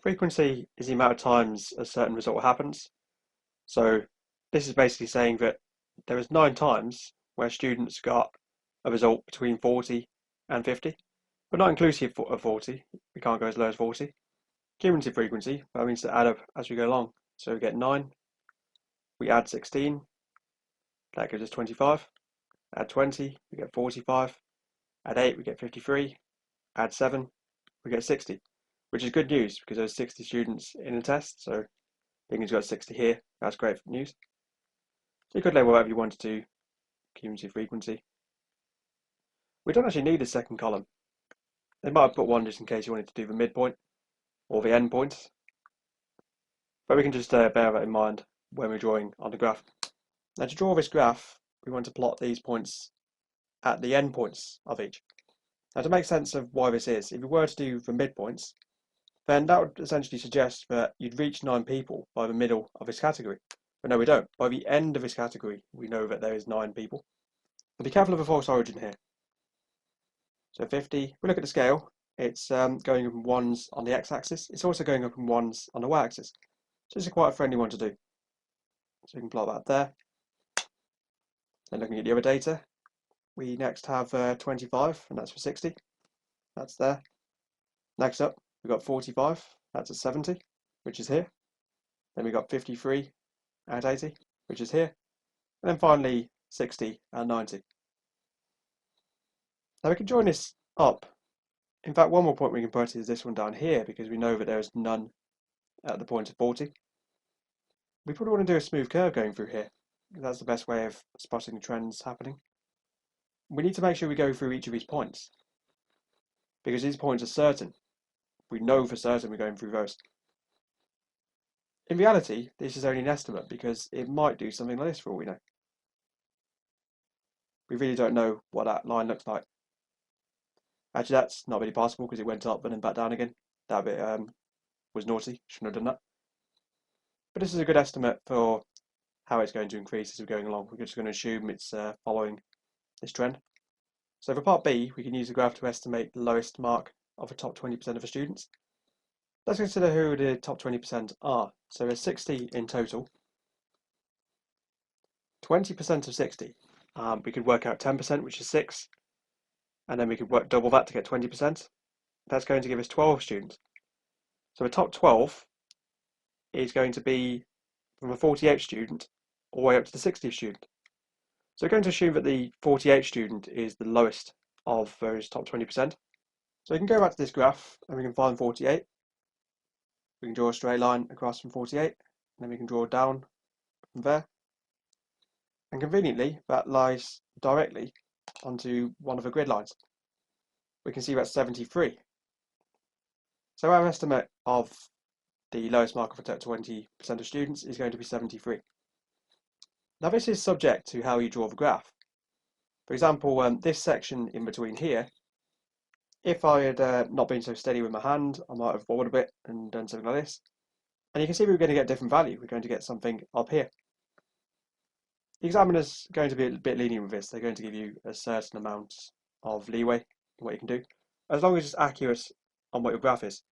Frequency is the amount of times a certain result happens. So this is basically saying that there is 9 times where students got a result between 40 and 50, but not inclusive of 40. We can't go as low as 40. Cumulative frequency, that means to add up as we go along. So we get 9, we add 16, that gives us 25. Add 20, we get 45. Add 8, we get 53. Add 7, we get 60, which is good news because there's 60 students in a test. So being as you've got 60 here, that's great news. So you could label whatever you want to do, cumulative frequency. We don't actually need a second column. They might have put one just in case you wanted to do the midpoint or the end points. But we can just bear that in mind when we're drawing on the graph. Now to draw this graph, we want to plot these points at the end points of each. Now to make sense of why this is, if we were to do the midpoints, then that would essentially suggest that you'd reach 9 people by the middle of this category. But no, we don't. By the end of this category, we know that there is 9 people. But be careful of a false origin here. So 50, we look at the scale, it's going up in 1s on the x-axis. It's also going up in 1s on the y-axis. So this is quite a friendly one to do. So we can plot that there. Then looking at the other data, we next have 25, and that's for 60. That's there. Next up, we've got 45, that's at 70, which is here. Then we've got 53 at 80, which is here. And then finally, 60 at 90. Now we can join this up. In fact, one more point we can put is this one down here, because we know that there is none at the point of 40. We probably want to do a smooth curve going through here. That's the best way of spotting the trends happening. We need to make sure we go through each of these points, because these points are certain. We know for certain we're going through those. In reality, this is only an estimate because it might do something like this for all we know. We really don't know what that line looks like. Actually, that's not really possible because it went up and then back down again. That bit was naughty, shouldn't have done that. But this is a good estimate for how it's going to increase as we're going along. We're just going to assume it's following this trend. So for part B, we can use the graph to estimate the lowest mark of the top 20% of the students. Let's consider who the top 20% are. So there's 60 in total. 20% of 60. We could work out 10%, which is 6. And then we could work double that to get 20%. That's going to give us 12 students. So the top 12 is going to be from a 48 student all the way up to the 60th student. So we're going to assume that the 48 student is the lowest of those top 20%. So we can go back to this graph and we can find 48. We can draw a straight line across from 48, and then we can draw down from there. And conveniently, that lies directly onto one of the grid lines. We can see that's 73. So our estimate of the lowest mark of the top 20% of students is going to be 73. Now this is subject to how you draw the graph. For example, this section in between here, if I had not been so steady with my hand, I might have wobbled a bit and done something like this. And you can see we're going to get a different value. We're going to get something up here. The examiner's going to be a bit lenient with this. They're going to give you a certain amount of leeway in what you can do, as long as it's accurate on what your graph is.